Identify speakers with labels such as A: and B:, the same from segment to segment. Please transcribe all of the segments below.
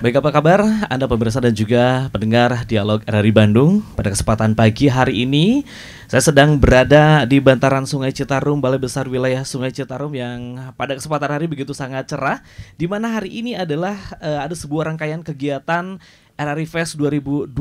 A: Baik, apa kabar Anda pemirsa dan juga pendengar Dialog RRI Bandung? Pada kesempatan pagi hari ini saya sedang berada di bantaran Sungai Citarum, Balai Besar Wilayah Sungai Citarum yang pada kesempatan hari begitu sangat cerah, di mana hari ini adalah ada sebuah rangkaian kegiatan RRI Fest 2025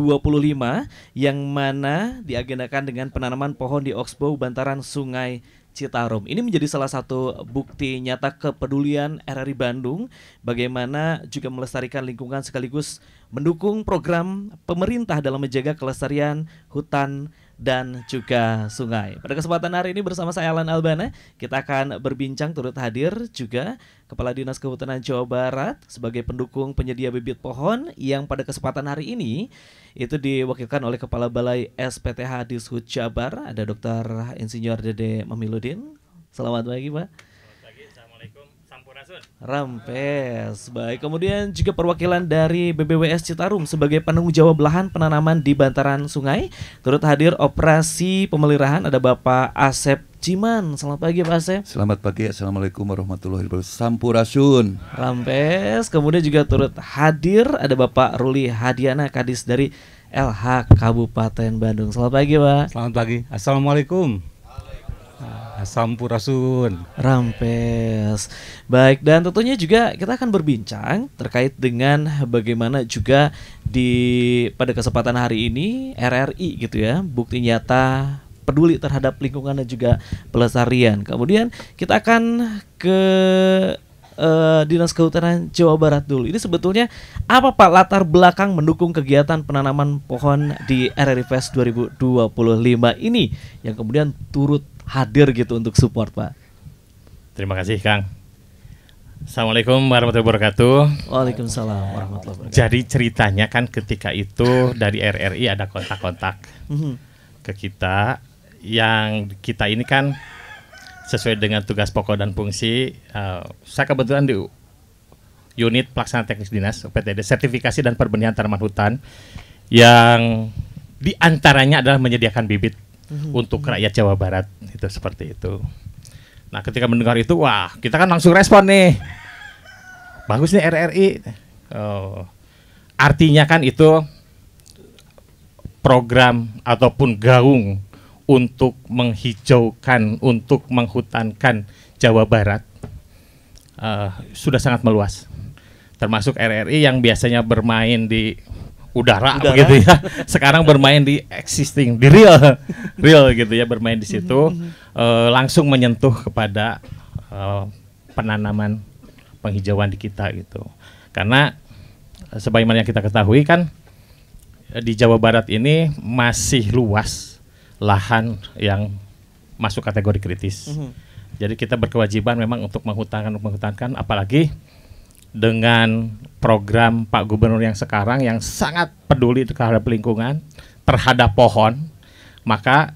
A: yang mana diagendakan dengan penanaman pohon di Oxbow bantaran Sungai Citarum. Ini menjadi salah satu bukti nyata kepedulian RRI Bandung bagaimana juga melestarikan lingkungan sekaligus mendukung program pemerintah dalam menjaga kelestarian hutan dan juga sungai. Pada kesempatan hari ini bersama saya Alan Albana, kita akan berbincang, turut hadir juga Kepala Dinas Kehutanan Jawa Barat sebagai pendukung penyedia bibit pohon yang pada kesempatan hari ini itu diwakilkan oleh Kepala Balai SPTH Dishub Jabar, ada Dr. Insinyur Dede Mamiludin. Selamat pagi, Pak.
B: Selamat pagi, Assalamualaikum, Sampurasun.
A: Rampes, baik. Kemudian juga perwakilan dari BBWS Citarum sebagai penanggung jawab lahan penanaman di bantaran sungai. Turut hadir operasi pemeliharaan ada Bapak Asep Ciman. Selamat pagi, Pak Asep.
C: Selamat pagi, Assalamualaikum warahmatullahi wabarakatuh. Sampurasun.
A: Rampes. Kemudian juga turut hadir ada Bapak Ruli Hadiana, Kadis dari LH Kabupaten Bandung. Selamat pagi, Pak.
B: Selamat pagi, Assalamualaikum. Sampurasun.
A: Rampes. Baik, dan tentunya juga kita akan berbincang terkait dengan bagaimana juga pada kesempatan hari ini RRI gitu ya, bukti nyata peduli terhadap lingkungan dan juga pelestarian. Kemudian kita akan ke Dinas Kehutanan Jawa Barat dulu. Ini sebetulnya apa, Pak, latar belakang mendukung kegiatan penanaman pohon di RRI Fest 2025 ini yang kemudian turut hadir gitu untuk support, Pak?
B: Terima kasih, Kang. Assalamualaikum warahmatullahi wabarakatuh.
A: Waalaikumsalam warahmatullahi wabarakatuh.
B: Jadi ceritanya kan ketika itu dari RRI ada kontak-kontak ke kita, yang kita ini kan sesuai dengan tugas pokok dan fungsi. Saya kebetulan di unit pelaksana teknis dinas UPTD sertifikasi dan perbenihan tanaman hutan, yang diantaranya adalah menyediakan bibit untuk rakyat Jawa Barat, itu seperti itu. Nah, ketika mendengar itu, wah, kita kan langsung respon nih. Bagus nih RRI. Artinya kan itu program ataupun gaung untuk menghijaukan, untuk menghutankan Jawa Barat sudah sangat meluas. Termasuk RRI yang biasanya bermain di udara begitu ya, sekarang bermain di existing, di real gitu ya, bermain di situ, langsung menyentuh kepada penanaman penghijauan di kita gitu. Karena sebagaimana yang kita ketahui kan di Jawa Barat ini masih luas lahan yang masuk kategori kritis. Jadi kita berkewajiban memang untuk menghutankan, apalagi dengan program Pak Gubernur yang sekarang yang sangat peduli terhadap lingkungan, terhadap pohon, maka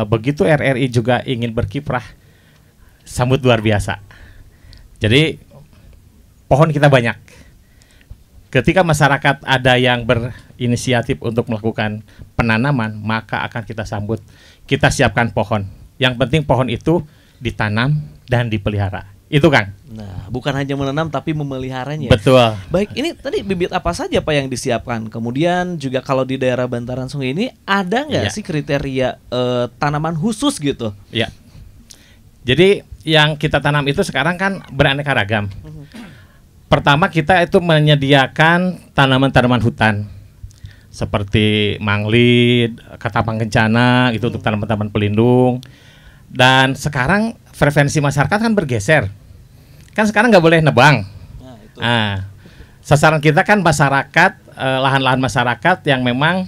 B: begitu RRI juga ingin berkiprah, sambut luar biasa. Jadi pohon kita banyak. Ketika masyarakat ada yang berinisiatif untuk melakukan penanaman, maka akan kita sambut. Kita siapkan pohon. Yang penting pohon itu ditanam dan dipelihara. Itu, Kang.
A: Nah, bukan hanya menanam tapi memeliharanya.
B: Betul.
A: Baik, ini tadi bibit apa saja, Pak, yang disiapkan? Kemudian juga kalau di daerah bantaran sungai ini ada nggak sih kriteria tanaman khusus gitu?
B: Ya. Jadi yang kita tanam itu sekarang kan beraneka ragam. Pertama kita itu menyediakan tanaman-tanaman hutan seperti manglid, ketapang kencana, itu untuk tanaman-tanaman pelindung. Dan sekarang frekuensi masyarakat kan bergeser. Kan sekarang nggak boleh nebang. Nah, sasaran kita kan masyarakat, lahan-lahan masyarakat yang memang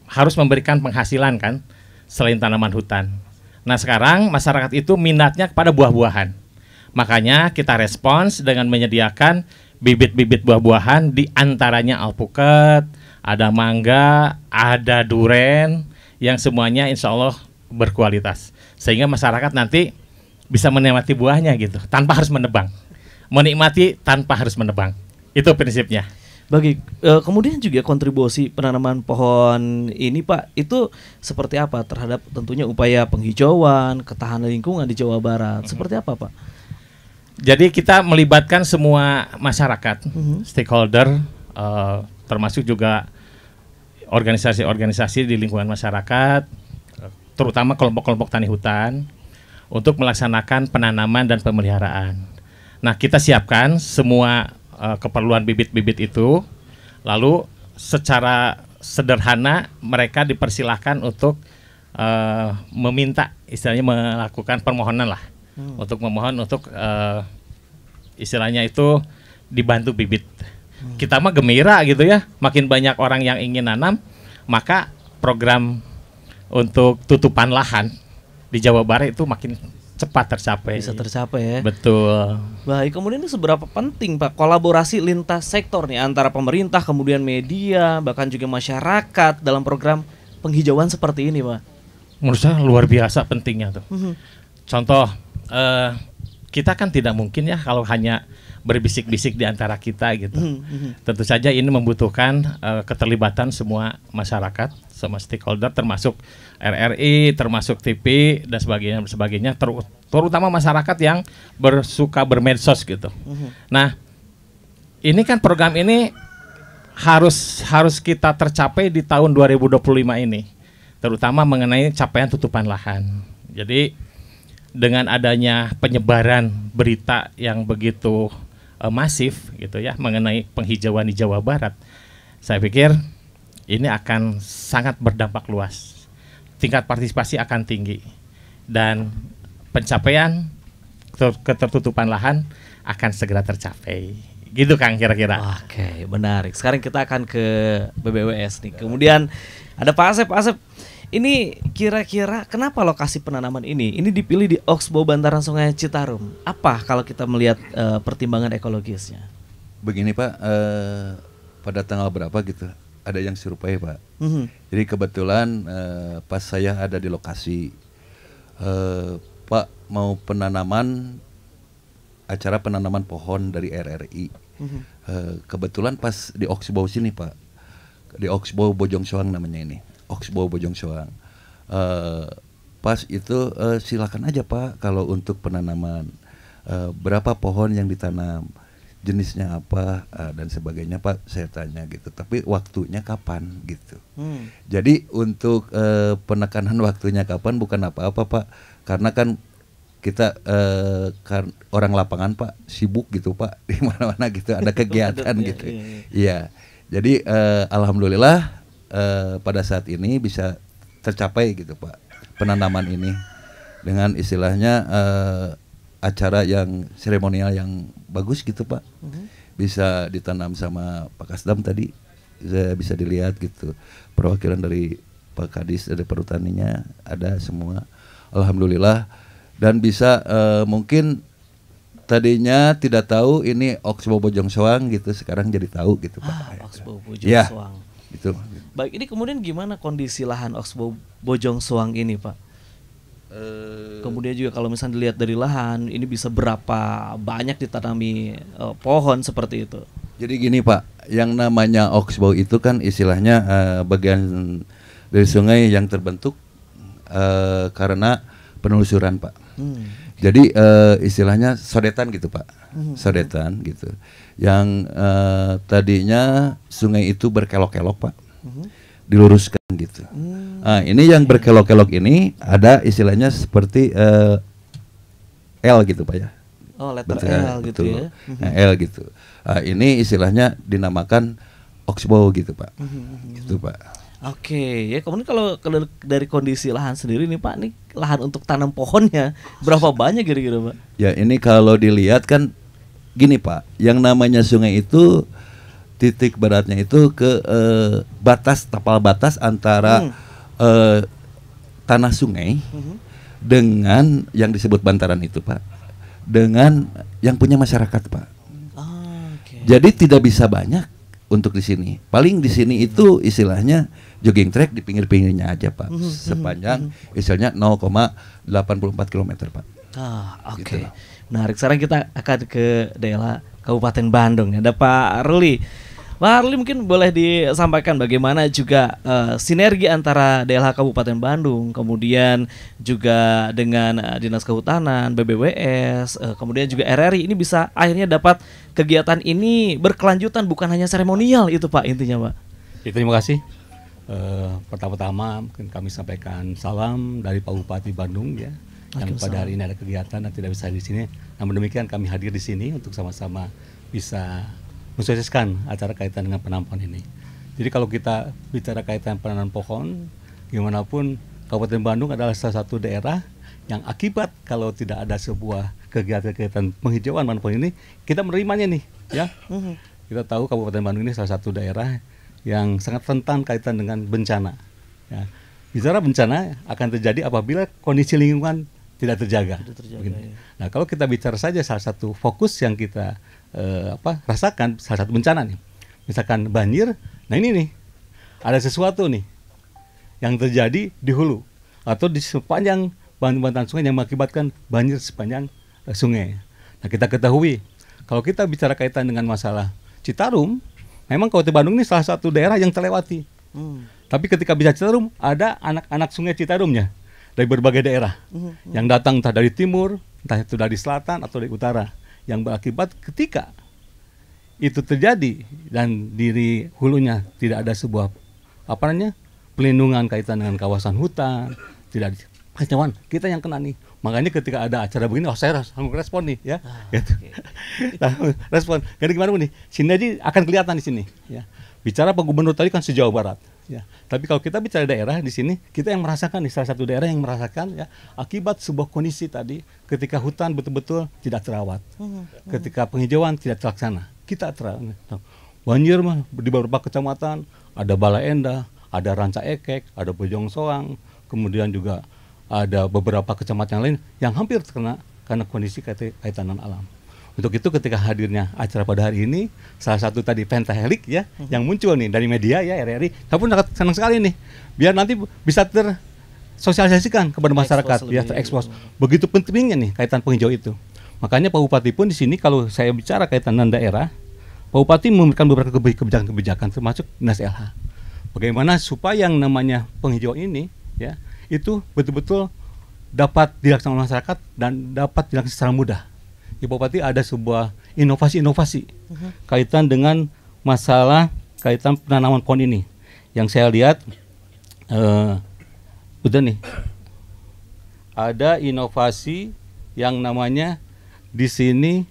B: harus memberikan penghasilan kan, selain tanaman hutan. Nah, sekarang masyarakat itu minatnya kepada buah-buahan. Makanya kita respons dengan menyediakan bibit-bibit buah-buahan, di antaranya alpukat, ada mangga, ada duren, yang semuanya insya Allah berkualitas, sehingga masyarakat nanti bisa menikmati buahnya gitu tanpa harus menebang, menikmati tanpa harus menebang. Itu prinsipnya.
A: Kemudian juga kontribusi penanaman pohon ini, Pak, itu seperti apa terhadap tentunya upaya penghijauan, ketahanan lingkungan di Jawa Barat? Seperti apa, Pak?
B: Jadi kita melibatkan semua masyarakat, stakeholder, termasuk juga organisasi-organisasi di lingkungan masyarakat, terutama kelompok-kelompok tani hutan, untuk melaksanakan penanaman dan pemeliharaan. Nah, kita siapkan semua keperluan bibit-bibit itu, lalu secara sederhana mereka dipersilahkan untuk meminta, istilahnya melakukan permohonan lah, untuk memohon untuk istilahnya itu dibantu bibit. Kita mah gembira gitu ya, makin banyak orang yang ingin nanam, maka program untuk tutupan lahan di Jawa Barat itu makin cepat tercapai.
A: Bisa tercapai ya.
B: Betul.
A: Baik, kemudian ini seberapa penting Pak kolaborasi lintas sektor nih antara pemerintah, kemudian media, bahkan juga masyarakat dalam program penghijauan seperti ini, Pak?
B: Menurut saya luar biasa pentingnya tuh. Contoh, kita kan tidak mungkin ya kalau hanya berbisik-bisik di antara kita gitu. Tentu saja ini membutuhkan keterlibatan semua masyarakat, semua stakeholder, termasuk RRI, termasuk TV dan sebagainya, terutama masyarakat yang suka bermedsos gitu. Nah, ini kan program ini harus kita tercapai di tahun 2025 ini, terutama mengenai capaian tutupan lahan. Jadi dengan adanya penyebaran berita yang begitu masif gitu ya mengenai penghijauan di Jawa Barat, saya pikir ini akan sangat berdampak luas. Tingkat partisipasi akan tinggi dan pencapaian ketertutupan lahan akan segera tercapai. Gitu Kang kira-kira.
A: Oke, menarik. Sekarang kita akan ke BBWS nih. Kemudian ada Pak Asep. Pak Asep, ini kira-kira kenapa lokasi penanaman ini dipilih di Oxbow bantaran Sungai Citarum? Apa kalau kita melihat pertimbangan ekologisnya?
C: Begini Pak, pada tanggal berapa gitu ada yang survei Pak. Jadi kebetulan pas saya ada di lokasi, Pak mau acara penanaman pohon dari RRI. Kebetulan pas di Oxbow sini Pak, di Oxbow Bojong Soang namanya ini. Oxbow Bojong Soang. Pas itu silakan aja Pak kalau untuk penanaman, berapa pohon yang ditanam, jenisnya apa dan sebagainya Pak, saya tanya gitu. Tapi waktunya kapan gitu. Jadi untuk penekanan waktunya kapan bukan apa-apa Pak, karena kan kita kan orang lapangan Pak, sibuk gitu Pak, di mana-mana gitu ada kegiatan gitu. Iya. Jadi alhamdulillah pada saat ini bisa tercapai gitu Pak penanaman ini dengan istilahnya acara yang seremonial yang bagus gitu Pak. Bisa ditanam sama Pak Kasdam tadi, bisa dilihat gitu, perwakilan dari Pak Kadis, dari perhutaninya ada semua, alhamdulillah. Dan bisa mungkin tadinya tidak tahu ini Oxbow Bojong Soang gitu, sekarang jadi tahu gitu Pak.
A: Oxbow Bojong Soang.
C: Gitu.
A: Baik, ini kemudian gimana kondisi lahan Oxbow Bojong Soang ini Pak? Kemudian juga kalau misalnya dilihat dari lahan, ini bisa berapa banyak ditanami pohon seperti itu?
C: Jadi gini Pak, yang namanya Oxbow itu kan istilahnya bagian dari sungai yang terbentuk karena penelusuran Pak. Jadi istilahnya sodetan gitu Pak, sodetan gitu. Yang tadinya sungai itu berkelok-kelok Pak, diluruskan gitu. Nah, ini yang berkelok-kelok ini ada istilahnya seperti L gitu Pak ya.
A: Oh, letter
C: betul,
A: L gitu
C: betul.
A: ya.
C: Nah, L gitu. Ini istilahnya dinamakan Oxbow gitu Pak. Gitu Pak.
A: Oke, ya kemudian kalau dari kondisi lahan sendiri nih Pak, nih lahan untuk tanam pohonnya berapa banyak kira-kira Pak?
C: Ya ini kalau dilihat kan gini Pak, yang namanya sungai itu titik beratnya itu ke tapal batas antara tanah sungai dengan yang disebut bantaran itu Pak, dengan yang punya masyarakat Pak. Jadi tidak bisa banyak untuk di sini. Paling di sini itu istilahnya jogging track di pinggir-pinggirnya aja Pak, sepanjang istilahnya 0,84 km Pak.
A: Oke.
C: Gitu.
A: Menarik. Sekarang kita akan ke daerah Kabupaten Bandung. Ada Pak Ruli. Pak Harli mungkin boleh disampaikan bagaimana juga sinergi antara DLH Kabupaten Bandung, kemudian juga dengan Dinas Kehutanan, BBWS, kemudian juga RRI ini bisa akhirnya dapat kegiatan ini berkelanjutan, bukan hanya seremonial itu Pak intinya Pak.
D: Ya, terima kasih. Pertama-tama mungkin kami sampaikan salam dari Pak Bupati Bandung ya, yang pada hari ini ada kegiatan dan tidak bisa di sini. Namun demikian kami hadir di sini untuk sama-sama bisa mensukseskan acara kaitan dengan penanaman pohon ini. Jadi kalau kita bicara kaitan penanaman pohon, gimana pun Kabupaten Bandung adalah salah satu daerah yang akibat kalau tidak ada sebuah kegiatan penghijauan penanaman pohon ini, kita menerimanya nih ya. Kita tahu Kabupaten Bandung ini salah satu daerah yang sangat rentan kaitan dengan bencana. Ya. Bicara bencana akan terjadi apabila kondisi lingkungan tidak terjaga. Ya. Nah, kalau kita bicara saja salah satu fokus yang kita rasakan salah satu bencana nih, misalkan banjir. Nah ini nih ada sesuatu nih yang terjadi di hulu atau di sepanjang bantaran sungai yang mengakibatkan banjir sepanjang sungai. Nah kita ketahui kalau kita bicara kaitan dengan masalah Citarum, memang Kabupaten Bandung ini salah satu daerah yang terlewati. Tapi ketika bicara Citarum, ada anak-anak sungai Citarumnya dari berbagai daerah yang datang entah dari timur, entah itu dari selatan atau dari utara, yang berakibat ketika itu terjadi dan di hulunya tidak ada sebuah pelindungan kaitan dengan kawasan hutan, tidak ada kita yang kena nih. Makanya ketika ada acara begini, saya harus respon nih ya. Gitu. Nah, respon. Jadi gimana nih? Sinergi akan kelihatan di sini ya. Bicara Pak Gubernur tadi kan se-Jawa Barat ya. Tapi kalau kita bicara daerah di sini, kita yang merasakan nih, salah satu daerah yang merasakan ya akibat sebuah kondisi tadi ketika hutan betul-betul tidak terawat. Ketika penghijauan tidak terlaksana. Kita banjir mah di beberapa kecamatan, ada Bala Endah, ada Ranca Ekek, ada Bojong Soang, kemudian juga ada beberapa kecamatan lain yang hampir terkena karena kondisi kaitan alam. Untuk itu ketika hadirnya acara pada hari ini, salah satu tadi pentahelik ya yang muncul nih dari media ya RRI, saya pun sangat senang sekali nih, biar nanti bisa tersosialisasikan kepada masyarakat, biar terekspos. Begitu pentingnya nih kaitan penghijau itu. Makanya Pak Bupati pun di sini kalau saya bicara kaitan dengan daerah, Pak Bupati memberikan beberapa kebijakan-kebijakan termasuk Dinas LH. Bagaimana supaya yang namanya penghijauan ini ya itu betul-betul dapat dilaksanakan masyarakat dan dapat dilaksanakan secara mudah. Ibu Bupati ada sebuah inovasi-inovasi kaitan dengan masalah kaitan penanaman pohon ini. Yang saya lihat, udah nih, ada inovasi yang namanya di sini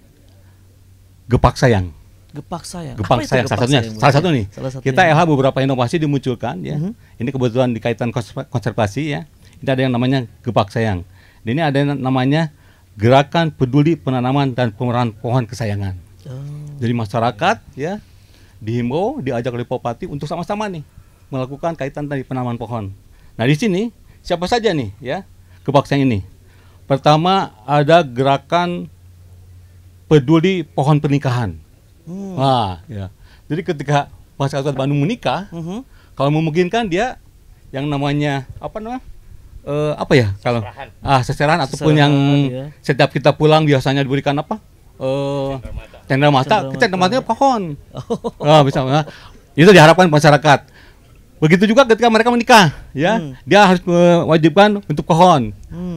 D: gepak sayang.
A: Gepak sayang.
D: Gepak sayang salah satu nih. Kita LH beberapa inovasi dimunculkan ya. Ini kebetulan di kaitan konservasi ya. Ini ada yang namanya gepak sayang. Ini ada yang namanya gerakan peduli penanaman dan pemeliharaan pohon kesayangan. Jadi masyarakat ya dihimbau, diajak oleh Bupati untuk sama-sama nih melakukan kaitan tadi penanaman pohon. Nah di sini siapa saja nih ya gepak sayang ini. Pertama ada gerakan peduli pohon pernikahan. Wah, ya. Jadi ketika masyarakat Bandung menikah, kalau memungkinkan dia yang namanya kalau seserahan ataupun yang iya. Setiap kita pulang biasanya diberikan tenda mata, kita tenda matanya pohon. Bisa. Itu diharapkan masyarakat. Begitu juga ketika mereka menikah, ya, dia harus mewajibkan untuk pohon,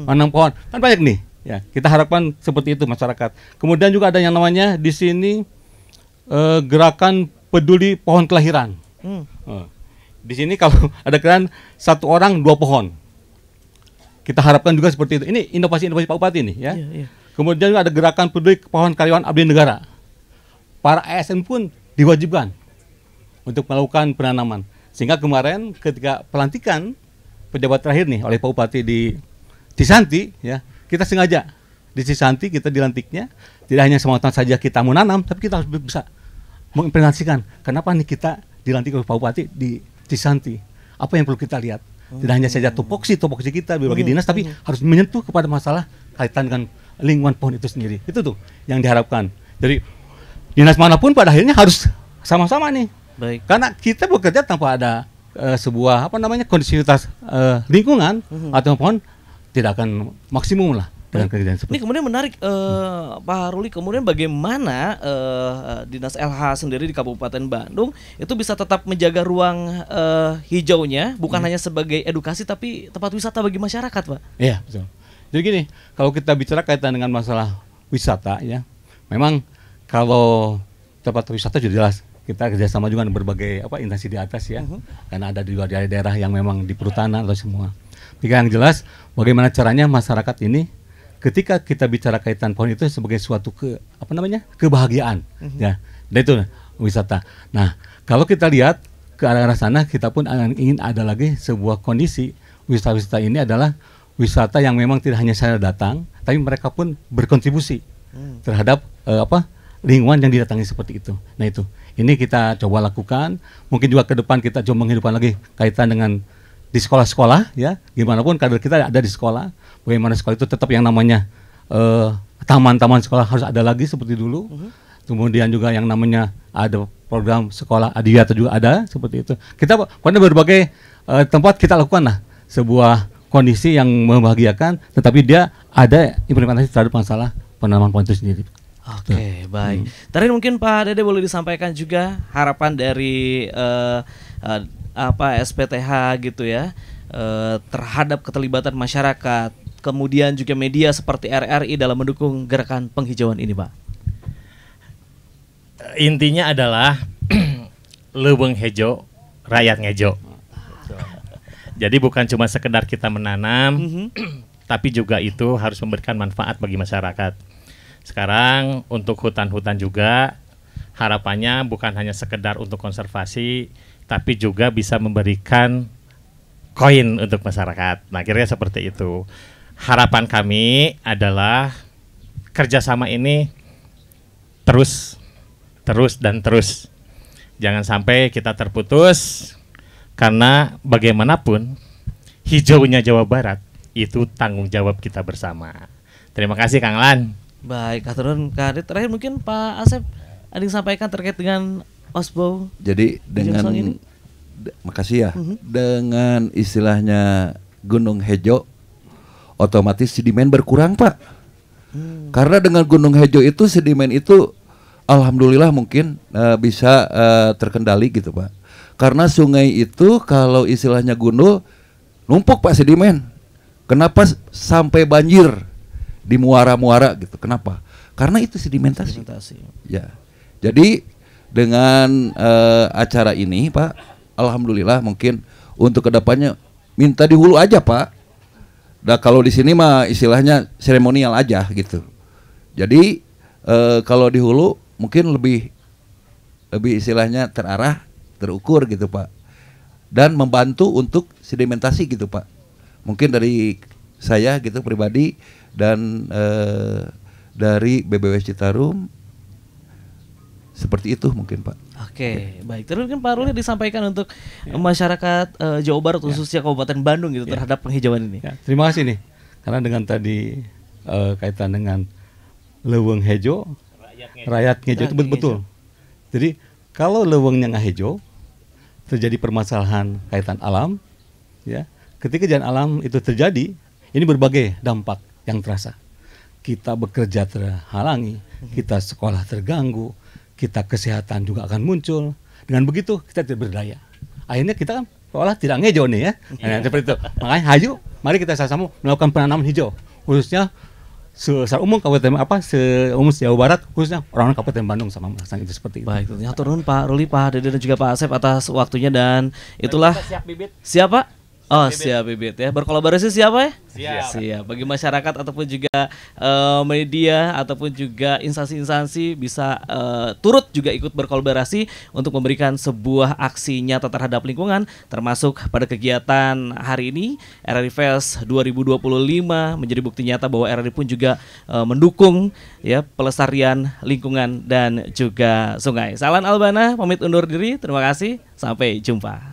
D: menanam pohon. Kan banyak nih, ya. Kita harapkan seperti itu masyarakat. Kemudian juga ada yang namanya di sini gerakan peduli pohon kelahiran. Di sini kalau ada kelahiran 1 orang 2 pohon. Kita harapkan juga seperti itu. Ini inovasi-inovasi Pak Bupati nih, ya. Iya. Kemudian juga ada gerakan peduli pohon karyawan abdi negara. Para ASN pun diwajibkan untuk melakukan penanaman. Sehingga kemarin ketika pelantikan pejabat terakhir nih oleh Pak Bupati di Cisanti, ya, kita sengaja di Cisanti kita dilantiknya tidak hanya semata saja kita menanam, tapi kita harus bisa mengimplementasikan. Kenapa nih kita dilantik oleh Pak Bupati di Cisanti? Apa yang perlu kita lihat? Tidak hanya saja topoksi kita berbagai dinas, tapi harus menyentuh kepada masalah kaitan dengan lingkungan pohon itu sendiri. Itu tuh yang diharapkan. Jadi dinas manapun pada akhirnya harus sama-sama nih. Baik. Karena kita bekerja tanpa ada sebuah kondisionalitas lingkungan atau pohon tidak akan maksimum lah dengan kerjaan
A: Ini
D: seperti
A: kemudian menarik Pak Ruli, kemudian bagaimana Dinas LH sendiri di Kabupaten Bandung itu bisa tetap menjaga ruang hijaunya, bukan hanya sebagai edukasi tapi tempat wisata bagi masyarakat, Pak.
D: Iya, betul. Jadi gini, kalau kita bicara kaitan dengan masalah wisata ya, memang kalau tempat wisata sudah jelas kita kerjasama juga dengan berbagai instansi di atas ya, karena ada di luar daerah yang memang di perhutanan atau semua. Tapi yang jelas bagaimana caranya masyarakat ini ketika kita bicara kaitan pohon itu sebagai suatu kebahagiaan ya, dan itu wisata. Nah, kalau kita lihat ke arah sana, kita pun ingin ada lagi sebuah kondisi wisata-wisata ini adalah wisata yang memang tidak hanya saya datang, tapi mereka pun berkontribusi terhadap lingkungan yang didatangi seperti itu. Nah itu, ini kita coba lakukan. Mungkin juga ke depan kita coba menghidupkan lagi kaitan dengan di sekolah-sekolah ya, gimana pun kader kita ada di sekolah, bagaimana sekolah itu tetap yang namanya taman-taman sekolah harus ada lagi seperti dulu. Kemudian juga yang namanya ada program sekolah adiwiyata juga ada seperti itu. Kita pada berbagai tempat kita lakukan lah sebuah kondisi yang membahagiakan, tetapi dia ada implementasi terhadap masalah penanaman pohon itu sendiri.
A: Oke, baik. Tadi mungkin Pak Dede boleh disampaikan juga harapan dari SPTH gitu ya, terhadap keterlibatan masyarakat, kemudian juga media seperti RRI dalam mendukung gerakan penghijauan ini, Pak.
B: Intinya adalah leuweung hejo, rakyat ngejo. Jadi bukan cuma sekedar kita menanam, tapi juga itu harus memberikan manfaat bagi masyarakat. Sekarang untuk hutan-hutan juga harapannya bukan hanya sekedar untuk konservasi, tapi juga bisa memberikan koin untuk masyarakat. Nah, kira-kira seperti itu. Harapan kami adalah kerjasama ini terus. Jangan sampai kita terputus, karena bagaimanapun hijaunya Jawa Barat itu tanggung jawab kita bersama. Terima kasih Kang Lan.
A: Baik, aturun Kadit. Terakhir mungkin Pak Asep ada yang sampaikan terkait dengan Osbo.
C: Jadi dengan makasih ya. Dengan istilahnya Gunung Hejo, otomatis sedimen berkurang, Pak. Karena dengan Gunung Hejo itu sedimen itu alhamdulillah mungkin bisa terkendali gitu, Pak. Karena sungai itu kalau istilahnya gunung numpuk, Pak, sedimen. Kenapa sampai banjir di muara-muara gitu? Kenapa? Karena itu sedimentasi. Ya. Jadi dengan acara ini, Pak, alhamdulillah mungkin untuk kedepannya minta di hulu aja, Pak. Nah, kalau di sini mah istilahnya seremonial aja gitu. Jadi kalau di hulu mungkin lebih istilahnya terarah, terukur gitu, Pak. Dan membantu untuk sedimentasi gitu, Pak. Mungkin dari saya gitu pribadi dan dari BBWS Citarum seperti itu mungkin, Pak.
A: Oke, baik. Terus mungkin Pak Ruli disampaikan untuk masyarakat Jawa Barat khususnya Kabupaten Bandung gitu terhadap penghijauan ini.
D: Ya, terima kasih nih. Karena dengan tadi kaitan dengan leuweung hejo, rakyat ngejo itu betul. Jadi kalau leuweungnya nggak hijau, terjadi permasalahan kaitan alam, ya. Ketika kejadian alam itu terjadi, ini berbagai dampak yang terasa. Kita bekerja terhalangi, kita sekolah terganggu, kita kesehatan juga akan muncul. Dengan begitu kita tidak berdaya. Akhirnya kita kan seolah tidak ngejo nih ya. Nah, seperti itu. Makanya hayu, mari kita sama-sama melakukan penanaman hijau, khususnya secara umum Kabupaten umum Jawa Barat, khususnya orang-orang Kabupaten Bandung sama melaksanakan itu seperti itu.
A: Baik, tentunya turun Pak Ruli, Pak Dede dan juga Pak Asep atas waktunya, dan itulah
B: Siap bibit.
A: siapa? Oh, siap Bibit ya. Berkolaborasi siapa ya?
B: Siap.
A: Siap. Bagi masyarakat ataupun juga media ataupun juga instansi-instansi bisa turut juga ikut berkolaborasi untuk memberikan sebuah aksi nyata terhadap lingkungan, termasuk pada kegiatan hari ini RRI Fest 2025 menjadi bukti nyata bahwa RRI pun juga mendukung ya pelestarian lingkungan dan juga sungai. Salam Albana, pamit undur diri. Terima kasih. Sampai jumpa.